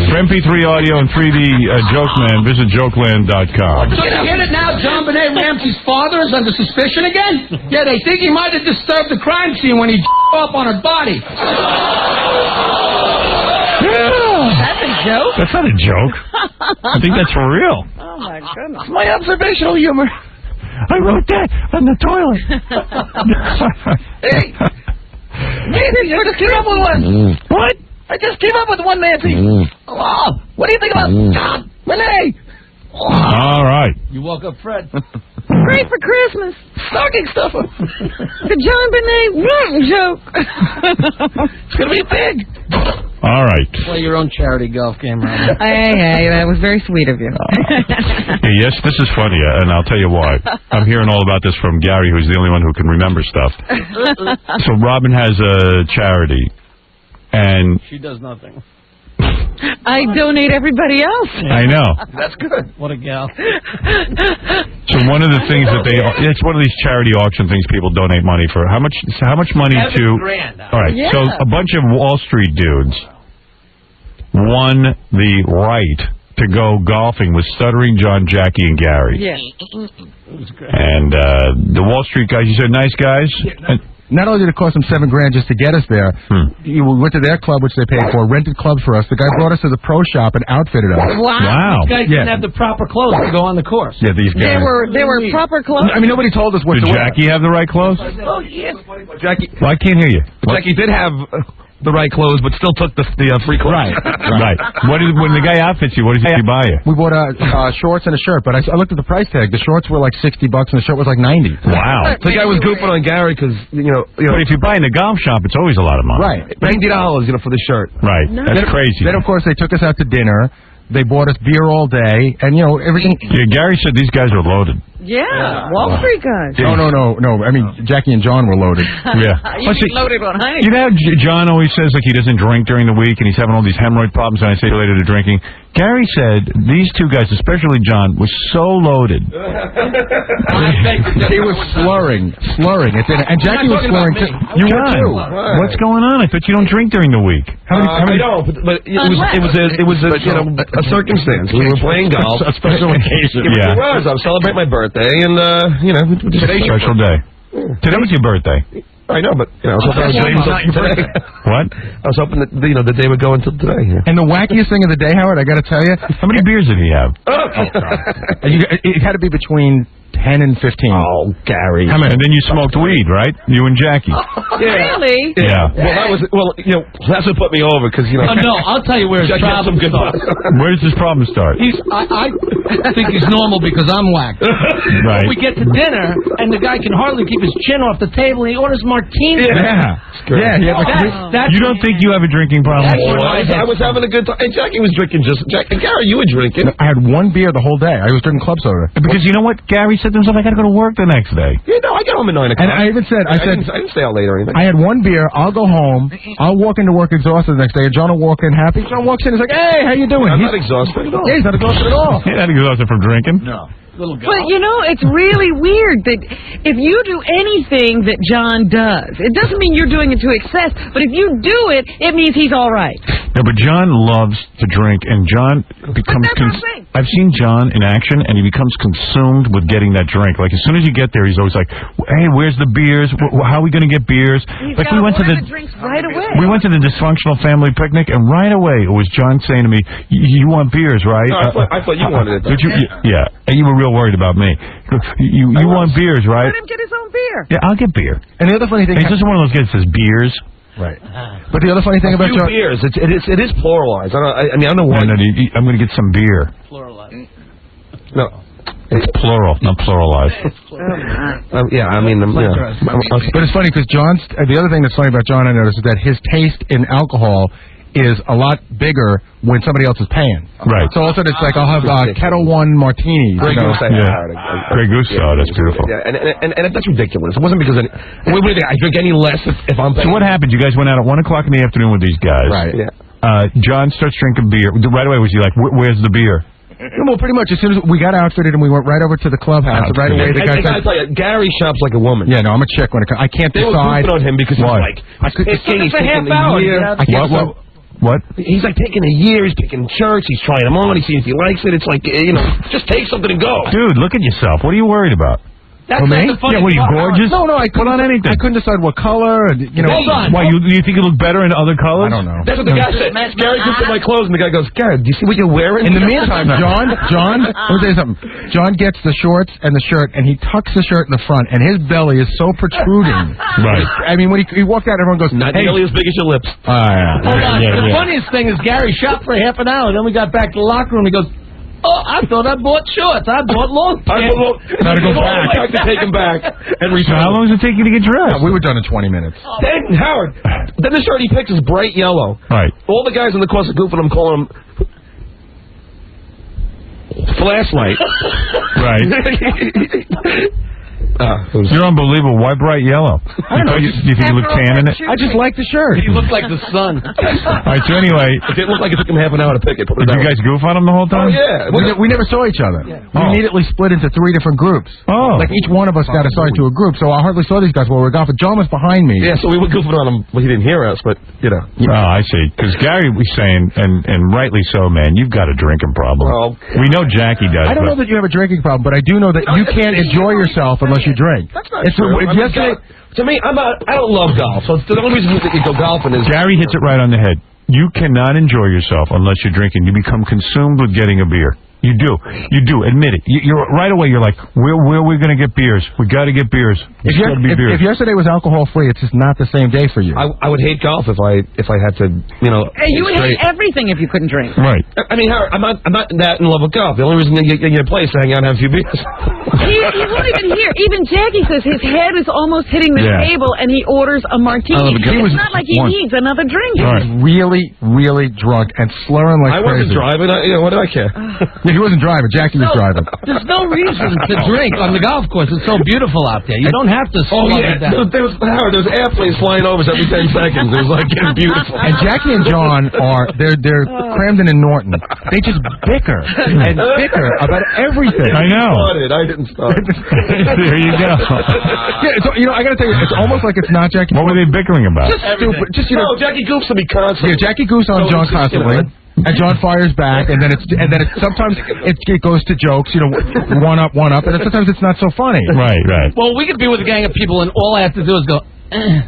For MP3 audio and 3D Jokeman, visit jokeland.com. So you get it now? John Benet Ramsey's father is under suspicion again? Yeah, they think he might have disturbed the crime scene when he up on her body. That's a joke? That's not a joke. I think that's for real. Oh, my goodness. My observational humor. I wrote that on the toilet. Hey, Nancy, I just came up with one. What? I just came up with one, Nancy. Oh, what do you think about John Benet? All right. You woke up Fred. Great for Christmas. Stocking stuffer. The John Benet joke. It's going to be big. All right. Play your own charity golf game, Robin. Hey, that was very sweet of you. Yes, this is funny, and I'll tell you why. I'm hearing all about this from Gary, who's the only one who can remember stuff. So Robin has a charity, and She does nothing. I donate everybody else. I know. That's good. What a gal. So one of the things that it's one of these charity auction things people donate money for. How much money to? $7,000. All right. Yeah. So a bunch of Wall Street dudes won the right to go golfing with Stuttering John, Jackie, and Gary. Yeah. And the Wall Street guys, you said nice guys. Not only did it cost them $7,000 just to get us there, we went to their club, which they paid for, rented clubs for us. The guy brought us to the pro shop and outfitted us. Wow. These guys didn't have the proper clothes to go on the course. Yeah, these guys. There were proper clothes. I mean, nobody told us what Did to wear. Jackie have the right clothes? Oh, yes. Jackie, Well, I can't hear you. Jackie did have the right clothes, but still took the free clothes. Right. When the guy outfits you, what does he buy you? We bought shorts and a shirt, but I looked at the price tag. The shorts were like $60 and the shirt was like $90. Wow. The guy was goofing on Gary because, But if you buy in the golf shop, it's always a lot of money. Right. $90, for the shirt. Right. That's crazy. Then, of course, they took us out to dinner. They bought us beer all day, and, everything. Yeah, Gary said these guys are loaded. Yeah, Wall Street guys. No. I mean, Jackie and John were loaded. Yeah. You mean loaded on honey. You know how John always says like he doesn't drink during the week and he's having all these hemorrhoid problems, and I say related to drinking. Gary said these two guys, especially John, was so loaded. He was slurring at dinner, and Jackie was slurring too. You were too. What's going on? I thought you don't drink during the week. I don't, but it was a circumstance. We were playing golf. A special occasion. Yeah. It was. I was celebrating my birthday, and Today's special day. Today was your birthday. I know, but I was hoping I was waiting until today. What? I was hoping that the day would go until today. Yeah. And the wackiest thing of the day, Howard, I got to tell you, How many beers did he have? it had to be between 10 and 15. Oh, Gary. How many? And then you smoked weed, right? You and Jackie. Really? Yeah. That's what put me over because No, I'll tell you where his problem starts. Where does this problem start? I think he's normal because I'm whacked. Right. We get to dinner, and the guy can hardly keep his chin off the table, and he orders martini. You don't think you have a drinking problem? I was having a good time. And Jackie was drinking Gary, you were drinking. I had one beer the whole day. I was drinking club soda. Because you know what? Gary said to himself, I got to go to work the next day. Yeah, no, I got home at 9 o'clock. And I even said, I didn't stay out late or anything. I had one beer. I'll go home. I'll walk into work exhausted the next day. And John will walk in happy. John walks in. He's like, "Hey, how you doing?" I'm not exhausted at all. Yeah, he's not exhausted at all. He's not exhausted from drinking. No. But it's really weird that if you do anything that John does, it doesn't mean you're doing it to excess, but if you do it, it means he's all right. No, but John loves to drink, and John becomes... I've seen John in action, and he becomes consumed with getting that drink. Like, as soon as you get there, he's always like, "Hey, where's the beers? How are we going to get beers?" He's like, we went to the drinks right away. We went to the dysfunctional family picnic, and right away, it was John saying to me, "You want beers, right?" No, I thought you wanted it. Did you? Yeah. And you were real worried about me. You want beers, right? Let him get his own beer. Yeah, I'll get beer. And the other funny thing... He's just one of those guys that says beers. Right. But the other funny thing about John... beers. It is pluralized. I don't know why. No, I'm going to get some beer. Pluralized. No. It's plural, not pluralized. Yeah, I mean... But it's funny because John's... the other thing that's funny about John, I noticed, is that his taste in alcohol is a lot bigger when somebody else is paying. Right. So all of a sudden it's like, I'll have Kettle One martinis. Grey Goose. Grey Goose. Oh, that's beautiful. Yeah, and that's ridiculous. It wasn't because I drink any less if I'm paying. So what happened? You guys went out at 1 o'clock in the afternoon with these guys. Right. Yeah. John starts drinking beer. Right away was he like, "Where's the beer?" Well, pretty much as soon as we got outfitted and we went right over to the clubhouse, right away the guy said, "I tell you, Gary shops like a woman." Yeah, no, I'm a chick when it comes. I can't decide. They were goofing on him because he's like, it's a half hour. What? He's like taking a year. He's picking shirts. He's trying them on. He sees if he likes it. It's like, just take something and go. Dude, look at yourself. What are you worried about? That's me? not the funny Yeah, what, are you part. gorgeous? No, I Put on anything. I couldn't decide what color, and Hold on. Why, you think you look better in other colors? I don't know. That's what the guy said. Gary looks at my clothes, and the guy goes, Gary, do you see what you're wearing? In the meantime, John, let me tell you something. John gets the shorts and the shirt, and he tucks the shirt in the front, and his belly is so protruding. Right. I mean, when he walked out, everyone goes, Not hey. nearly as big as your lips. Hold on. Yeah, The yeah. funniest thing is Gary shot for half an hour, then we got back to the locker room. He goes, "Oh, I thought I bought shorts. I bought long pants." Gotta go back. I have to take him back. And So how long does it take you to get dressed? We were done in 20 minutes. Then, Howard, then the shirt he picks is bright yellow. Right. All the guys in the course are goofing. I'm calling him flashlight. Right. You're unbelievable. Why bright yellow? I don't know. Do you think you look tan in it? I just like the shirt. You look like the sun. All right, so anyway, It didn't look like it took him half an hour to pick it. did you guys goof on him the whole Oh, time? yeah. We never saw each other. We immediately split into 3 different groups. Oh. Like each one of us got assigned to a group, so I hardly saw these guys while we were golfing. John was behind me. Yeah, so we were goofing on him. Well, he didn't hear us, but, Oh, I see. Because Gary was saying, and rightly so, man, you've got a drinking problem. Well, We know Jackie does. I don't know that you have a drinking problem, but I do know that you can't enjoy yourself unless you drink. That's not It's true. I mean, yesterday. to me, I don't love golf. So the only reason you go golfing is Gary hits it right on the head. You cannot enjoy yourself unless you're drinking. You become consumed with getting a beer. You do. You do. Admit it. You're right away. You're like, where are we going to get beers? We got to get beers. If yesterday was alcohol free, it's just not the same day for you. I would hate golf if I had to, Hey, you would hate everything if you couldn't drink. Right. I mean, Howard, I'm not that in love with golf. The only reason you get a place to hang out and have a few beers. He won't even hear. Even Jackie says his head is almost hitting the Yeah. table, and he orders a martini. It's not like he needs another drink. He was really, really drunk and slurring like I wasn't crazy. driving. What do I care? Yeah, he wasn't driving. Jackie was driving. There's no reason to drink on the golf course. It's so beautiful out there. You don't have to slow it down. There was airplanes flying over us every 10 seconds. It was like getting beautiful. And Jackie and John they're Cramden and Norton. They just bicker and bicker about everything. I know. I didn't start. There you go. Yeah, so, I got to tell you, it's almost like it's not Jackie. What were they bickering about? Just stupid. Just No, Jackie goofs to me constantly. Yeah, Jackie goose on So John it's just, constantly. And John fires back, and then sometimes it goes to jokes, one up, and then sometimes it's not so funny. Right. Well, we could be with a gang of people, and all I have to do is go, Yeah.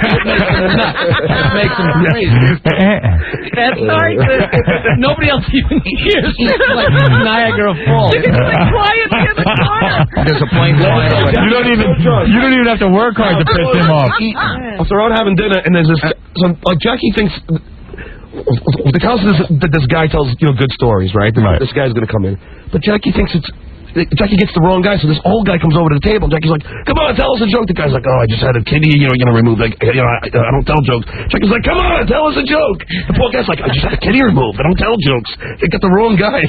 It makes them crazy. That's nice. Nobody else even hears. It's like Niagara Falls. You can sit quietly in the corner. There's a plane flying over. You don't even have to work hard to piss him off. So we're out having dinner, and there's this. So Jackie thinks. The house that this guy tells good stories, right? This guy's gonna come in, but Jackie thinks Jackie gets the wrong guy, so this old guy comes over to the table. And Jackie's like, "Come on, tell us a joke." The guy's like, "Oh, I just had a kitty, removed. I don't tell jokes." Jackie's like, "Come on, tell us a joke." The poor guy's like, "I just had a kitty removed. I don't tell jokes." They got the wrong guy.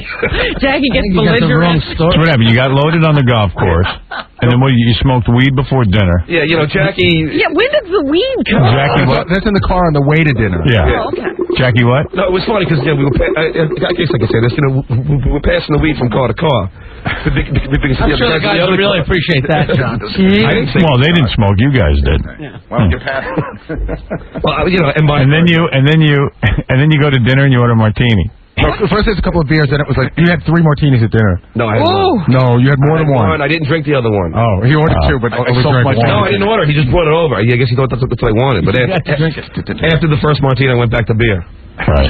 Jackie gets You got the wrong belligerent. story. So what happened? You got loaded on the golf course, and then you smoked weed before dinner. Yeah, Jackie. Yeah, when did the weed come? Jackie, what? That's in the car on the way to dinner. Yeah. Oh, okay. Jackie, what? No, it was funny because we were. I guess I can say this. We were passing the weed from car to car. I'm sure the guys would really appreciate that, John. I didn't say. Well, they didn't smoke. You guys did. Well, you're past. Well, and And then you go to dinner and you order a martini. First, there's a couple of beers, then it was like you had 3 martinis at dinner. No, I had one. No, you had more than one. I didn't drink the other one. Oh, he ordered 2, but only drank one. No, I didn't order. He just brought it over. I guess he thought that's what I wanted. But after the first martini, I went back to beer. Right.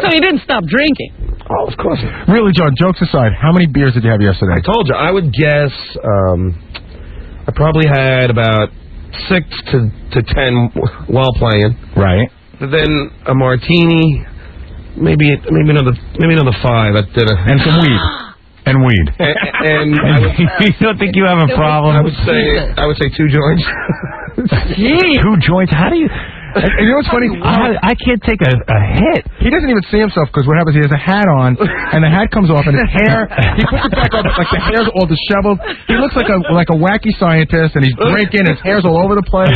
So he didn't stop drinking. Oh, of course. Really, John, jokes aside, how many beers did you have yesterday? I told you. I would guess I probably had about 6 to 10 while playing. Right. But then a martini, maybe another 5 at dinner. And some weed. And weed. And I would, You don't think you have a problem? I would say 2 joints. Gee. 2 joints? How do you... And you know what's funny? I can't take a hit. He doesn't even see himself because what happens, he has a hat on, and the hat comes off, and his hair, he puts it back on, like the hair's all disheveled. He looks like a wacky scientist, and he's drinking, his hair's all over the place.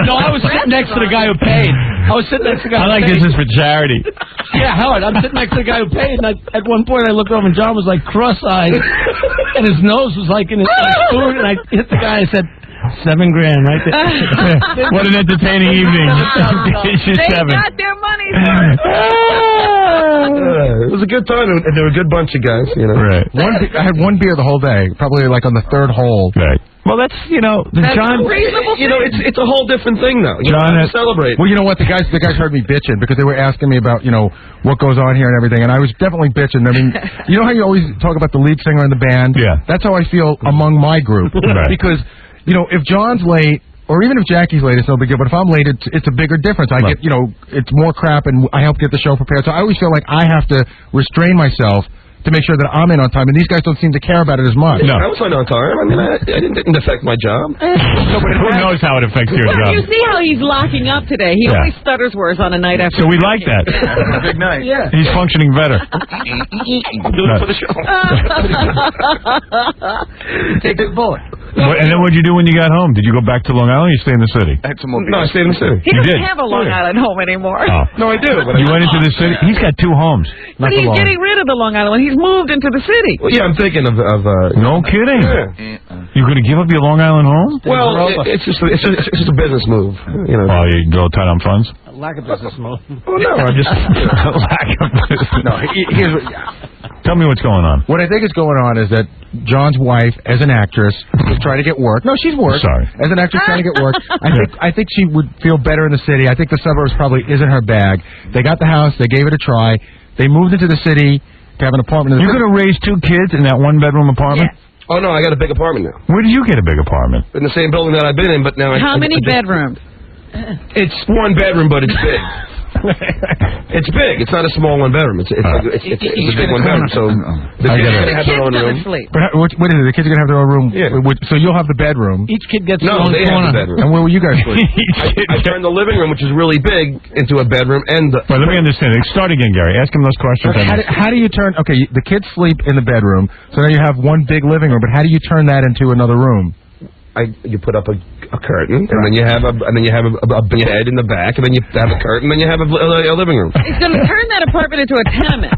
No, I was sitting next to the guy who paid. I was sitting next to the guy I who like paid. this is for charity. Yeah, Howard, I'm sitting next to the guy who paid, and at one point I looked over, and John was like cross-eyed, and his nose was like in his food, and I hit the guy and I said, $7 grand right there. What an entertaining evening. It's just They 7. got their money. It was a good time, and they were a good bunch of guys, you know. Right. I had one beer the whole day, probably like on the third hole. Right. Well, that's, That's John. a reasonable You know, it's a whole different thing now. You John, know, celebrate. Well, you know what? The guys heard me bitching because they were asking me about, what goes on here and everything, and I was definitely bitching. I mean, you know how you always talk about the lead singer in the band? Yeah. That's how I feel among my group. Right. Because, if John's late, or even if Jackie's late, it's no big deal. But if I'm late, it's a bigger difference. I Right. get, it's more crap, and I help get the show prepared. So I always feel like I have to restrain myself to make sure that I'm in on time, and these guys don't seem to care about it as much. No. I was on time. I mean, it didn't affect my job. Who knows how it affects your Well, job? you see how he's locking up today. He Yeah. always stutters worse on a night after. So we like that. Big night. Yeah. He's functioning better. I'm doing it for the show. Take the bullet. And then what'd you do when you got home? Did you go back to Long Island or you stay in the city? I had some more No, I stayed in the city. He You doesn't did? have a Long Island home anymore. Oh. No, I do. But You went into the city? He's got 2 homes. But he's getting rid of the Long Island one. He's moved into the city. Well, yeah, I'm thinking of No kidding. Yeah. You're going to give up your Long Island home? Well, it's just a business move, you know. Oh, you go tight on funds? Lack of business mode. Oh no, I'm just Lack of business. No, here's Tell me what's going on. what I think is going on is that John's wife, as an actress, is trying to get work. No, she's worked. Sorry. As an actress trying to get work. I think she would feel better in the city. I think the suburbs probably isn't her bag. They got the house. They gave it a try. They moved into the city to have an apartment in the You're city. going to raise 2 kids in that 1-bedroom apartment? Oh no, I got a big apartment now. Where did you get a big apartment? In the same building that I've been in, but now How many bedrooms? It's 1 bedroom, but it's big. It's big. It's not a small 1 bedroom. It's a big 1 bedroom. So the kids are gonna have their own room. Sleep. But what is it? The kids are going to have their own room? Yeah. So you'll have the bedroom. Each kid gets No, their they own have corner. the bedroom. And where will you guys sleep? I turned the living room, which is really big, into a bedroom and the. Well, let me understand. Start again, Gary. Ask him those questions. How do you turn... Okay, the kids sleep in the bedroom, so now you have one big living room, but how do you turn that into another room? You put up a curtain, and then you have a bed in the back, and then you have a curtain, and then you have a living room. He's going to turn that apartment into a tenement.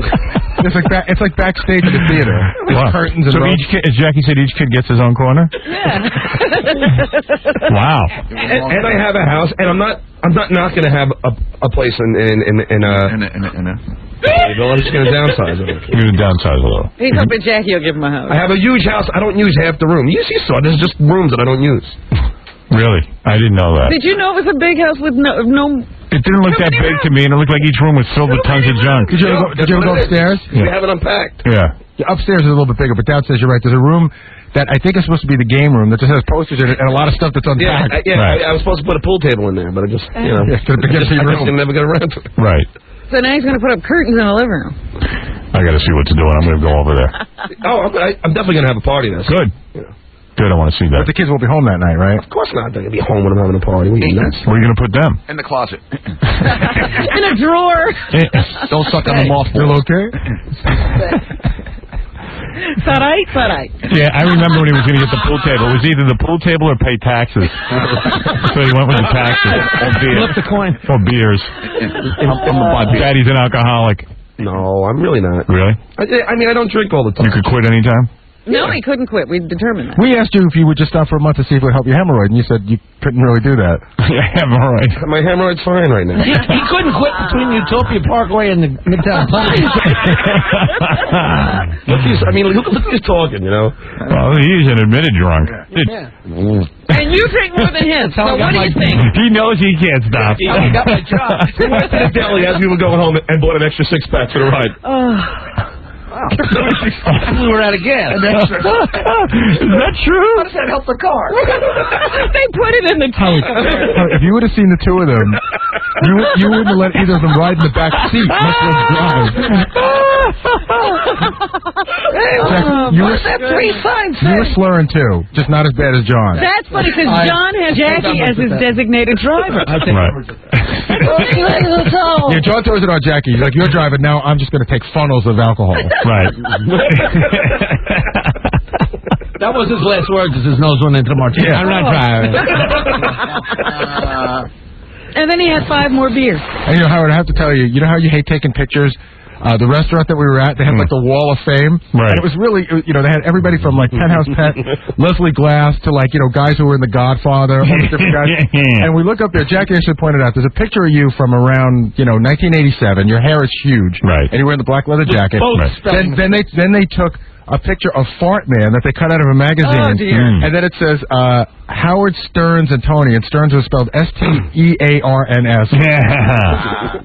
It's like backstage at the theater. There's curtains and so ropes. each kid, as Jackie said, each kid gets his own corner? Yeah. Wow. And I have a house, and I'm not going to have a place in I'm just going to downsize it. You're going to downsize a little. He's hoping Jackie will give him a house. I have a huge house. I don't use half the room. You saw there's just rooms that I don't use. Really? I didn't know that. Did you know it was a big house with no It didn't look that big to me, and it looked like each room was filled with tons of junk. Did you ever go upstairs? We have it unpacked. Yeah. Upstairs is a little bit bigger, but downstairs, you're right. There's a room that I think is supposed to be the game room that just has posters in it and a lot of stuff that's Yeah, unpacked. Right. I was supposed to put a pool table in there, but I just, I just never got around to it. Right. So now he's going to put up curtains in the living room. I got to see what to do, and I'm going to go over there. Oh, I'm definitely going to have a party there. Good. Yeah. Good, I want to see But that. the kids won't be home that night, right? Of course not. They're going to be home when I'm having a party. What are you nuts? Where are you going to put them? In the closet. In a drawer. Don't suck on the moth. Still okay? Sarai? Yeah, I remember when he was going to get the pool table. It was either the pool table or pay taxes. So he went with the taxes. Or beer. Flip the coin. Or beers. I'm gonna buy beer. Daddy's an alcoholic. No, I'm really not. Really? I mean, I don't drink all the You time. could quit anytime? No, he couldn't quit. We determined that. We asked you if you would just stop for a month to see if it would help your hemorrhoid, and you said you couldn't really do that. Yeah, I'm all right. My hemorrhoid's fine right now. He couldn't quit between Utopia Parkway and the Midtown Plaza. Look at who's talking, you know. Well, he's an admitted drunk. And you drink more than him. So what do you think? He knows he can't stop. I got my job. He went to the deli as we were going home and bought an extra 6-pack for the ride. We were out of gas. Is that true? How does that help the car? They put it in the tank. If you would have seen the two of them, you wouldn't have let either of them ride in the back seat, much less drive. You were slurring too, just not as bad as John. That's funny because John has Jackie as his designated driver. Right. Yeah, John throws it on Jackie. He's like, "You're driving now. I'm just going to take funnels of alcohol." Right. That was his last words as his nose went into the martini. I'm not driving. And then he had 5 more beers. And Howard, I have to tell you, you know how you hate taking pictures The restaurant that we were at, they had like the Wall of Fame. Right. And it was really, they had everybody from like Penthouse Pet, Leslie Glass, to like, guys who were in The Godfather, all these different guys. And we look up there, Jackie actually pointed out, there's a picture of you from around, 1987. Your hair is huge. Right. And you're wearing the black leather jacket. Right. Then they took a picture of Fart Man that they cut out of a magazine. Oh, dear. And then it says, Howard Stearns and Tony, and Stearns was spelled Stearns. Yeah.